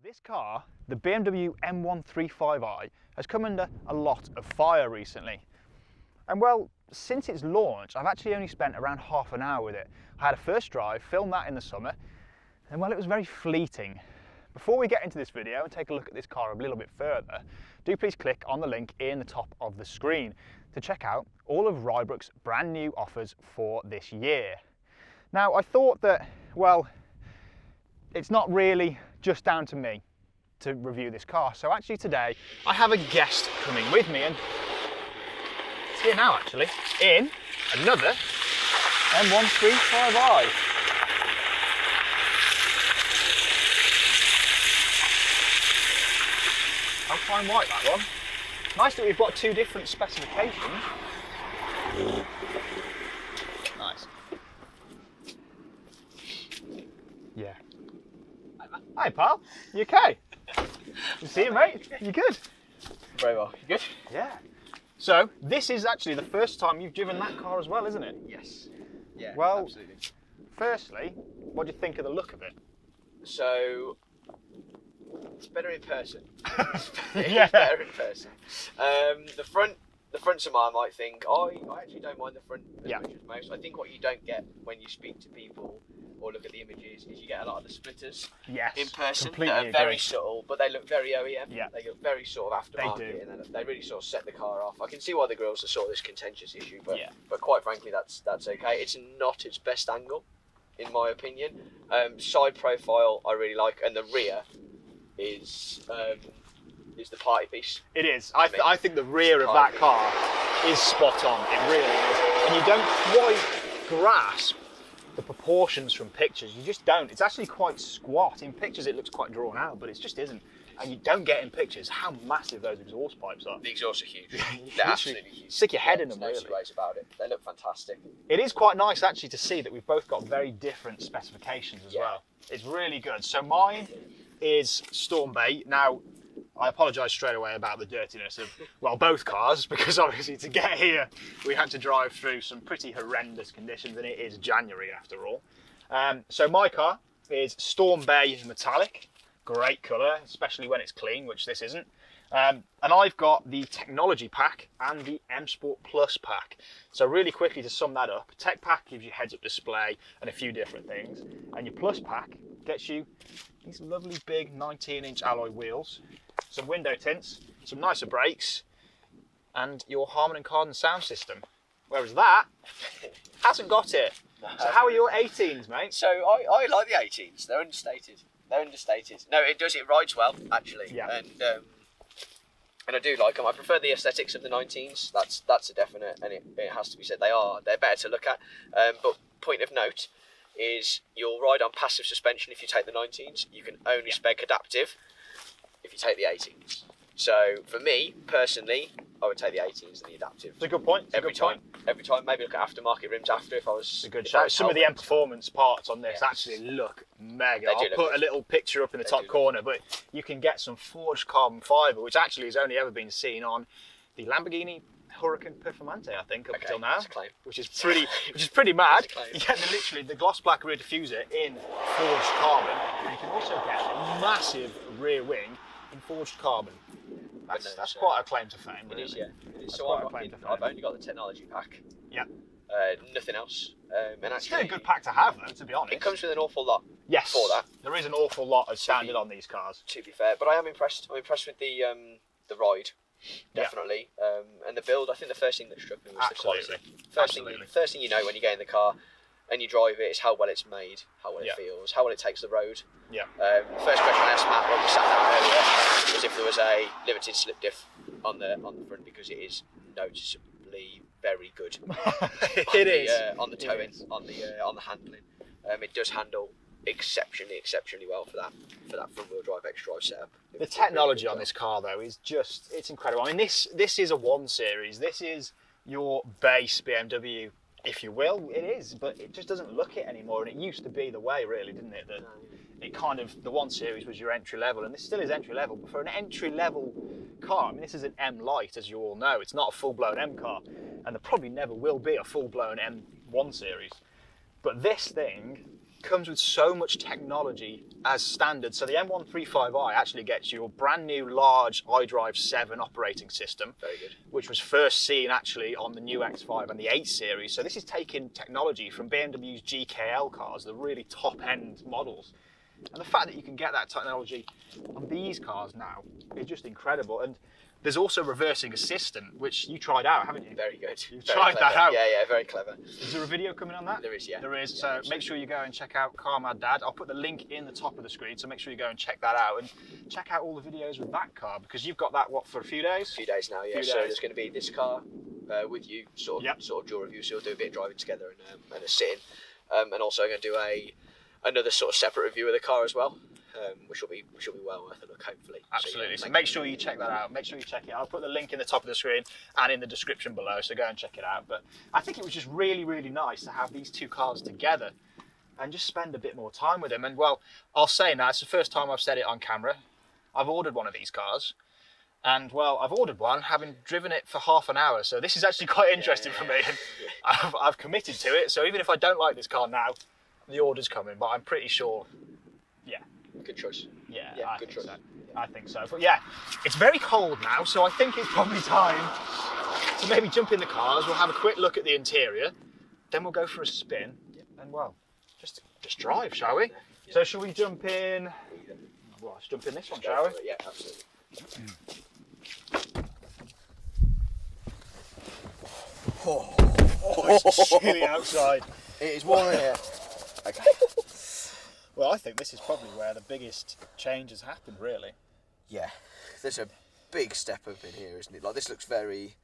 This car, the BMW M135i, has come under a lot of fire recently. And well, since its launch, I've actually only spent around half an hour with it. I had a first drive, filmed that in the summer, and well, it was very fleeting. Before we get into this video and take a look at this car a little bit further, do please click on the link in the top of the screen to check out all of Rybrook's brand new offers for this year. Now, I thought that, well, it's not really just down to me to review this car. So actually today, I have a guest coming with me, and it's here now actually, in another M135i. Alpine white, that one. Nice that we've got two different specifications. Nice. Yeah. Hi pal, you okay? Good to see you, mate. You good? Very well. You good? Yeah. So this is actually the first time you've driven that car as well, isn't it? Yes. Yeah. Well, absolutely. Firstly, what do you think of the look of it? So it's better in person. Yeah. It's better in person. The front some I might think. I actually don't mind the front as much as most. I think what you don't get when you speak to people or look at the images is you get a lot of the splitters in person that are very subtle, but they look very OEM. Yeah. They look very sort of aftermarket, and they really sort of set the car off. I can see why the grills are sort of this contentious issue, but quite frankly, that's okay. It's not its best angle, in my opinion. Side profile I really like, and the rear is the party piece. It is. I think the rear of that car is spot on. It really is. And you don't quite grasp the proportions from pictures. You just don't. It's actually quite squat. In pictures it looks quite drawn out, but it just isn't. And you don't get in pictures how massive those exhaust pipes are. The exhausts are huge. They're absolutely huge. Stick your head in them, There's really. no two ways about it. They look fantastic. It is quite nice actually to see that we've both got very different specifications as well. It's really good. So mine is Storm Bay. Now, I apologise straight away about the dirtiness of, well, both cars, because obviously to get here we had to drive through some pretty horrendous conditions, and it is January after all. So my car is Storm Bay Metallic, great colour, especially when it's clean, which this isn't. And I've got the Technology Pack and the M Sport Plus Pack. So really quickly to sum that up, Tech Pack gives you heads-up display and a few different things, and your Plus Pack gets you these lovely big 19-inch alloy wheels, some window tints, some nicer brakes, and your Harman & Kardon sound system. Whereas that hasn't got it. So how are your 18s, mate? So I like the 18s. They're understated. No, it does. It rides well, actually. Yeah. And I do like them. I prefer the aesthetics of the 19s. That's a definite, and it has to be said. They're better to look at. But point of note is you'll ride on passive suspension if you take the 19s. You can only spec adaptive if you take the 18s. So for me personally, I would take the 18s and the adaptive. It's a good point. Every time. Maybe look at aftermarket rims after if I was. It's a good shout. Some of the M Performance parts on this actually look mega. I'll put a little picture up in the top corner, but you can get some forged carbon fibre, which actually has only ever been seen on the Lamborghini Huracan Performante, I think, up until now, which is pretty mad. You get literally the gloss black rear diffuser in forged carbon, and you can also get a massive rear wing in forged carbon. That's quite a claim to fame, really. It is, yeah. It is. So I've only got the Technology Pack. Yeah. Nothing else. And it's still a good pack to have, though, to be honest. It comes with an awful lot. Yes. For that, there is an awful lot as standard on these cars. To be fair, but I am impressed. I'm impressed with the ride, definitely. And the build. I think the first thing that struck me was the quality. First thing you know when you get in the car and you drive it is how well it's made, how well it feels, how well it takes the road. Yeah. First question I asked Matt when we sat down earlier was if there was a limited slip diff on the front, because it is noticeably very good. It is on the towing, on the handling. It does handle exceptionally well for that front wheel drive X-Drive setup. The technology on this car though is it's incredible. I mean, this is a 1 Series. This is your base BMW, if you will. It is, but it just doesn't look it anymore, and it used to be the way, really, didn't it? The 1 Series was your entry level, and this still is entry level, but for an entry level car, I mean, this is an M Light, as you all know. It's not a full-blown M car, and there probably never will be a full-blown M1 Series. But this thing comes with so much technology as standard. So the M135i actually gets you a brand new large iDrive 7 operating system. Very good. Which was first seen actually on the new X5 and the 8 Series. So this is taking technology from BMW's GKL cars, the really top-end models. And the fact that you can get that technology on these cars now is just incredible. And there's also reversing assistant, which you tried out, haven't you? Very good. You've Very tried clever. that out. Yeah, very clever. Is there a video coming on that? There is, yeah. There is. Yeah, So absolutely. make sure you go and check out CARMADDAD. I'll put the link in the top of the screen, so make sure you go and check that out. And check out all the videos with that car, because you've got that, what, for a few days? A few days now, yeah. Few So days. there's going to be this car with you, sort of dual review. So we'll do a bit of driving together and a sit-in. And also going to do another sort of separate review of the car as well. Which will be well worth a look, hopefully. Absolutely. So make sure you check that out. Make sure you check it. I'll put the link in the top of the screen and in the description below. So go and check it out. But I think it was just really, really nice to have these two cars together and just spend a bit more time with them. And well, I'll say now, it's the first time I've said it on camera. I've ordered one of these cars. And well, I've ordered one, having driven it for half an hour. So this is actually quite interesting for me. And I've committed to it. So even if I don't like this car now, the order's coming. But I'm pretty sure, yeah. Good choice. Yeah, I good choice. So. I think so. But yeah, it's very cold now, so I think it's probably time to maybe jump in the cars. We'll have a quick look at the interior, then we'll go for a spin, and well, just drive, shall we? Yeah. So shall we jump in? Well, let's jump in this one, shall we? Yeah, absolutely. It's chilly outside. It is warm in here. Okay. Well, I think this is probably where the biggest change has happened, really. Yeah, there's a big step up in here, isn't it? Like this looks very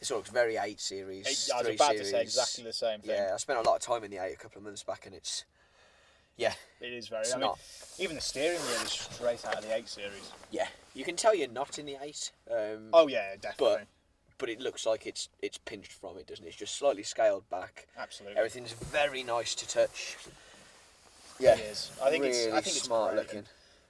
8 Series. I was 3 about series. to say exactly the same thing. Yeah, I spent a lot of time in the 8 a couple of months back, and it's it is very. I mean, even the steering wheel is straight out of the 8 Series. Yeah, you can tell you're not in the 8. Oh yeah, definitely. But it looks like it's pinched from it, doesn't it? It's just slightly scaled back. Absolutely. Everything's very nice to touch. Yeah, it is. I think really it's smart great. looking.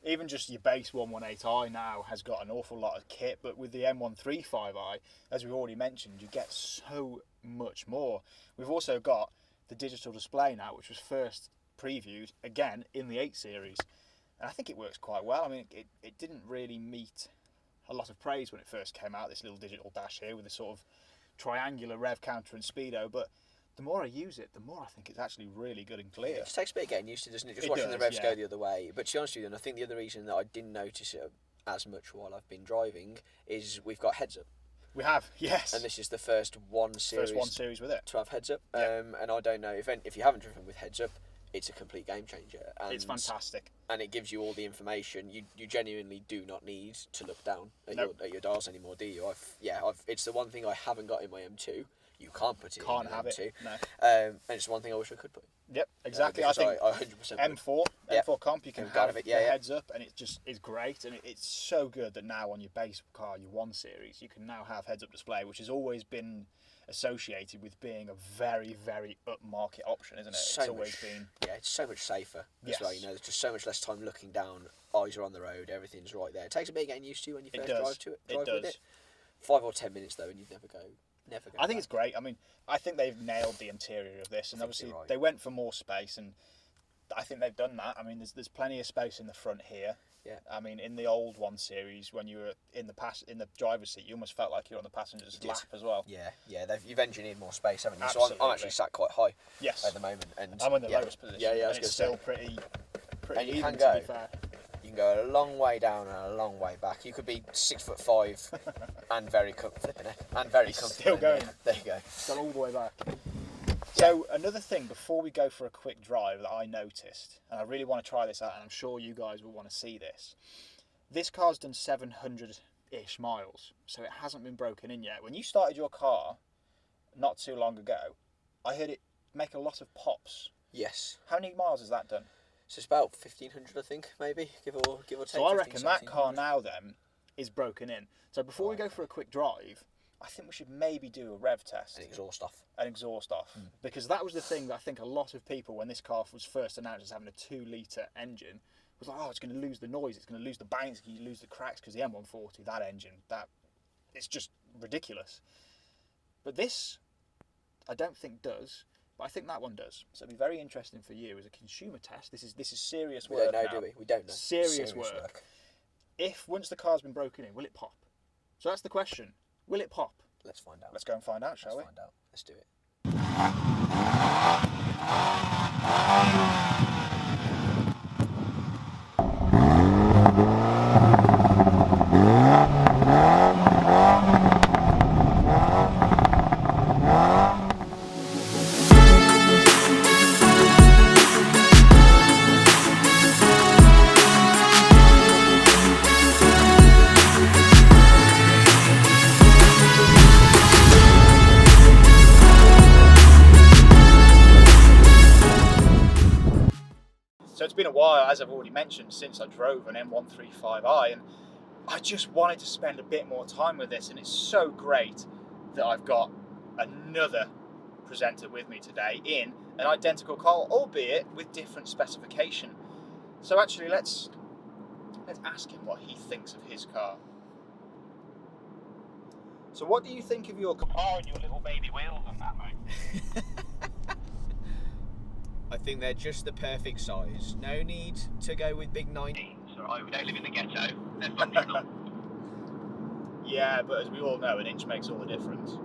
Even just your base 118i now has got an awful lot of kit, but with the M135i, as we already mentioned, you get so much more. We've also got the digital display now, which was first previewed again in the 8 Series, and I think it works quite well. I mean, it didn't really meet a lot of praise when it first came out, this little digital dash here with this sort of triangular rev counter and speedo, but the more I use it, the more I think it's actually really good and clear. It just takes a bit of getting used to, doesn't it? Just It watching does, the revs yeah. go the other way. But to be honest with you, and I think the other reason that I didn't notice it as much while I've been driving is we've got heads up. We have, yes. And this is the first one series with it. to have heads up. Yeah. And I don't know, if you haven't driven with heads up, it's a complete game changer. And It's fantastic. And it gives you all the information. You genuinely do not need to look down at, Nope. your dials anymore, do you? It's the one thing I haven't got in my M2. You can't put it Can't in have M2. it. No. And it's the one thing I wish I could put. Yep, exactly. I think I 100% M4 comp, you can have it, the heads up, and it just is great. And it's so good that now on your base car, your 1 Series, you can now have heads up display, which has always been associated with being a very, very upmarket option, isn't it? It's always been. Yeah, it's so much safer as well. You know, there's just so much less time looking down. Eyes are on the road. Everything's right there. It takes a bit getting used to when you first drive with it. 5 or 10 minutes though, and you'd never go. I think it's great. I mean, I think they've nailed the interior of this, and obviously right. they went for more space, and I think they've done that. I mean, there's plenty of space in the front here. Yeah. I mean, in the old 1 Series, when you were in the driver's seat, you almost felt like you're on the passenger's lap as well. Yeah, you've engineered more space, haven't you? Absolutely. So I'm actually sat quite high. Yes. At the moment, and I'm in the lowest position. Yeah, and it's still pretty and you even, can go. to be fair. You can go a long way down and a long way back. You could be 6'5" and very comfortable. Still going. There you go. Gone all the way back. So another thing before we go for a quick drive that I noticed, and I really want to try this out, and I'm sure you guys will want to see this. This car's done 700-ish miles, so it hasn't been broken in yet. When you started your car not too long ago, I heard it make a lot of pops. Yes. How many miles has that done? So it's about 1,500, I think, maybe, give or take. So I reckon that car now then is broken in. So before we go for a quick drive, I think we should maybe do a rev test. An exhaust off. Because that was the thing that I think a lot of people, when this car was first announced as having a 2-litre engine, was like, oh, it's going to lose the noise, it's going to lose the bangs, it's going to lose the cracks, because the M140, that engine, it's just ridiculous. But this, I don't think does. but I think that one does. So it'll be very interesting for you as a consumer test. This is serious We work. don't know, now. do we? We don't know. Serious work. If once the car's been broken in, will it pop? So that's the question. Will it pop? Let's find out. Let's go and find out, shall we? Let's find out. Let's do it. So it's been a while, as I've already mentioned, since I drove an M135i, and I just wanted to spend a bit more time with this, and it's so great that I've got another presenter with me today in an identical car, albeit with different specification. So actually, let's ask him what he thinks of his car. So what do you think of your car and your little baby wheels and that, mate? I think they're just the perfect size. No need to go with big 19s. Alright, we don't live in the ghetto. They're functional. Yeah, but as we all know, an inch makes all the difference.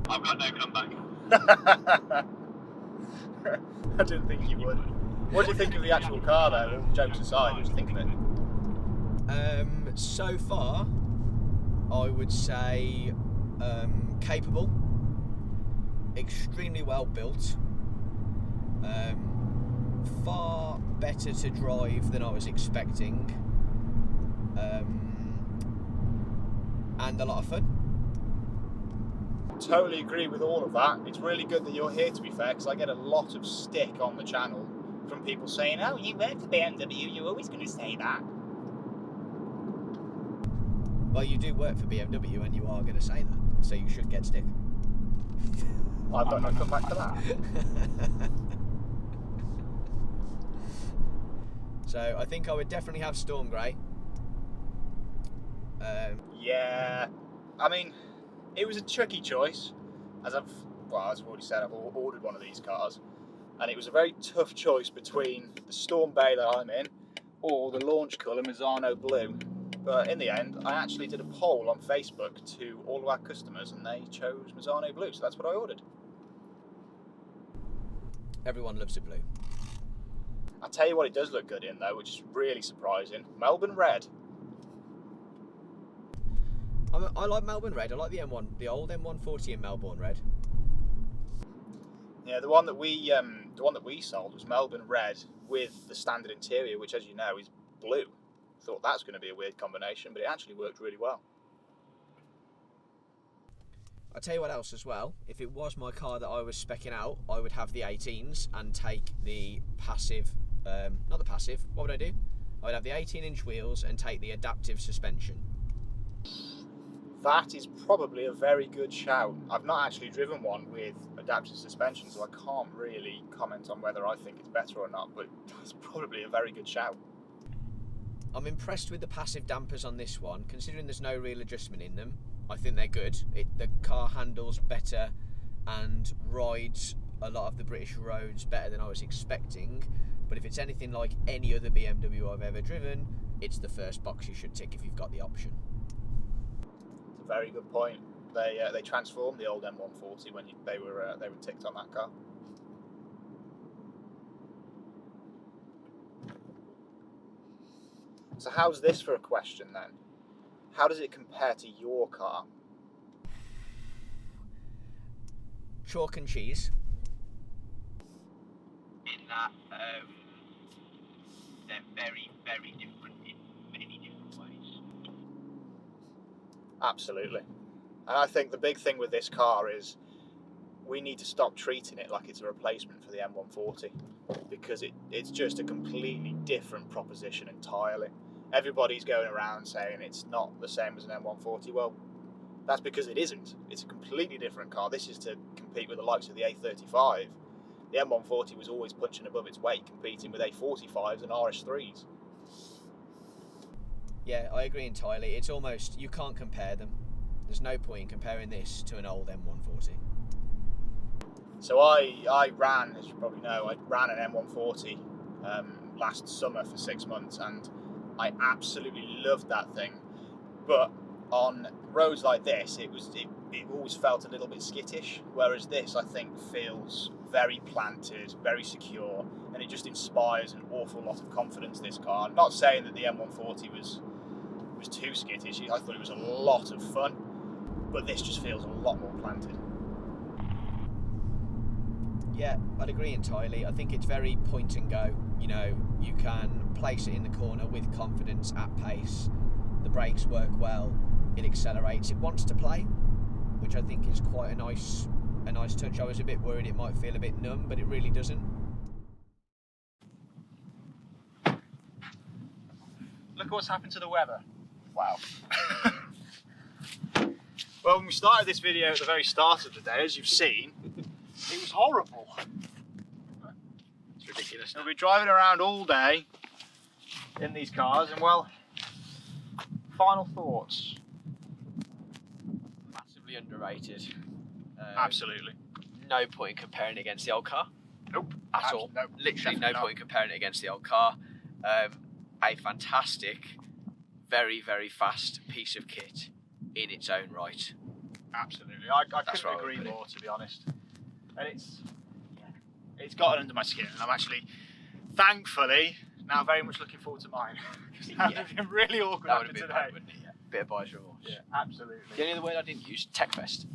I've got no comeback. I didn't think you would. What do you think of the actual car though? Jokes aside, what do you think of it? So far, I would say capable, extremely well built, far better to drive than I was expecting, and a lot of fun. Totally agree with all of that. It's really good that you're here, to be fair, because I get a lot of stick on the channel from people saying, oh, you work for BMW, you're always going to say that. Well, you do work for BMW and you are going to say that, so you should get stick. I've got no comeback for that. So I think I would definitely have Storm Grey. Yeah, I mean, it was a tricky choice, as I've already said, I've ordered one of these cars, and it was a very tough choice between the Storm Bay that I'm in or the launch colour Mazzano Blue. But in the end, I actually did a poll on Facebook to all of our customers, and they chose Mazzano Blue, so that's what I ordered. Everyone loves a blue. I'll tell you what it does look good in though, which is really surprising. Melbourne Red. I like Melbourne Red. I like the old M140 in Melbourne Red. Yeah, the one that we sold was Melbourne Red with the standard interior, which, as you know, is blue. Thought that's going to be a weird combination, but it actually worked really well. I'll tell you what else as well. If it was my car that I was speccing out, I would have the 18s and take the passive, not the passive, what would I do? I would have the 18-inch wheels and take the adaptive suspension. That is probably a very good shout. I've not actually driven one with adaptive suspension, so I can't really comment on whether I think it's better or not, but it's probably a very good shout. I'm impressed with the passive dampers on this one, considering there's no real adjustment in them. I think they're good. The car handles better and rides a lot of the British roads better than I was expecting. But if it's anything like any other BMW I've ever driven, it's the first box you should tick if you've got the option. It's a very good point. They transformed the old M140 when they were ticked on that car. So how's this for a question then? How does it compare to your car? Chalk and cheese. In that they're very, very different in many different ways. Absolutely. And I think the big thing with this car is we need to stop treating it like it's a replacement for the M140, because it's just a completely different proposition entirely. Everybody's going around saying it's not the same as an M140. Well, that's because it isn't. It's a completely different car. This is to compete with the likes of the A35. The M140 was always punching above its weight, competing with A45s and RS3s. Yeah, I agree entirely. It's almost, you can't compare them. There's no point in comparing this to an old M140. So I ran, as you probably know, I ran an M140 last summer for 6 months, and I absolutely loved that thing. But on roads like this, it always felt a little bit skittish, whereas this, I think, feels very planted, very secure, and it just inspires an awful lot of confidence, this car. I'm not saying that the M140 was too skittish. I thought it was a lot of fun, but this just feels a lot more planted. Yeah, I'd agree entirely. I think it's very point and go. You know, you can place it in the corner with confidence at pace. The brakes work well. It accelerates. It wants to play, which I think is quite a nice touch. I was a bit worried it might feel a bit numb, but it really doesn't. Look at what's happened to the weather. Wow. Well, when we started this video at the very start of the day, as you've seen, it was horrible. It's ridiculous. We'll be driving around all day in these cars, and well, final thoughts. Massively underrated. Absolutely. No point in comparing it against the old car. Nope. At all. Nope, Literally no definitely point in comparing it against the old car. A fantastic, very, very fast piece of kit in its own right. Absolutely. I couldn't agree more, to be honest. And it's gotten under my skin, and I'm actually, thankfully, now very much looking forward to mine. Because that would have been really awkward after today. Bad, wouldn't it? Yeah. Bit of buyer's remorse. Yeah, absolutely. The only other word I didn't use, tech fest.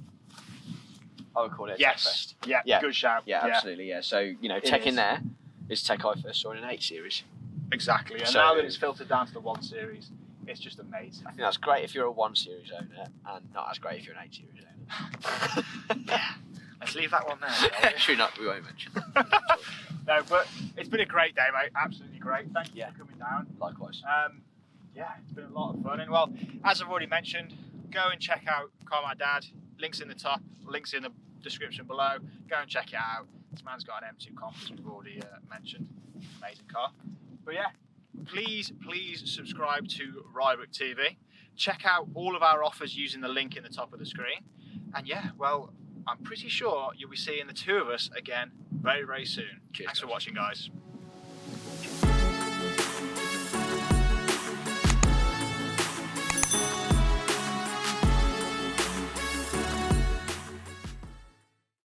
I would call it a yes. tech fest. Yeah, good shout. Yeah, absolutely, yeah. So, you know, tech in there is tech I first saw in an 8 Series. Exactly, and So, now that it's filtered down to the 1 Series, it's just amazing. I think that's great if you're a 1 Series owner, and not as great if you're an 8 Series owner. Yeah, let's leave that one there. True, not, we won't mention that. No, but it's been a great day, mate. Absolutely great. Thank you for coming down. Likewise. Yeah, it's been a lot of fun. And well, as I've already mentioned, go and check out CARMADDAD. Links in the top, links in the description below. Go and check it out. This man's got an M2 comp, as we've already mentioned. Amazing car. But yeah, please subscribe to Rybrook TV. Check out all of our offers using the link in the top of the screen. And yeah, well, I'm pretty sure you'll be seeing the two of us again very, very soon. Cheers, Thanks for watching, guys.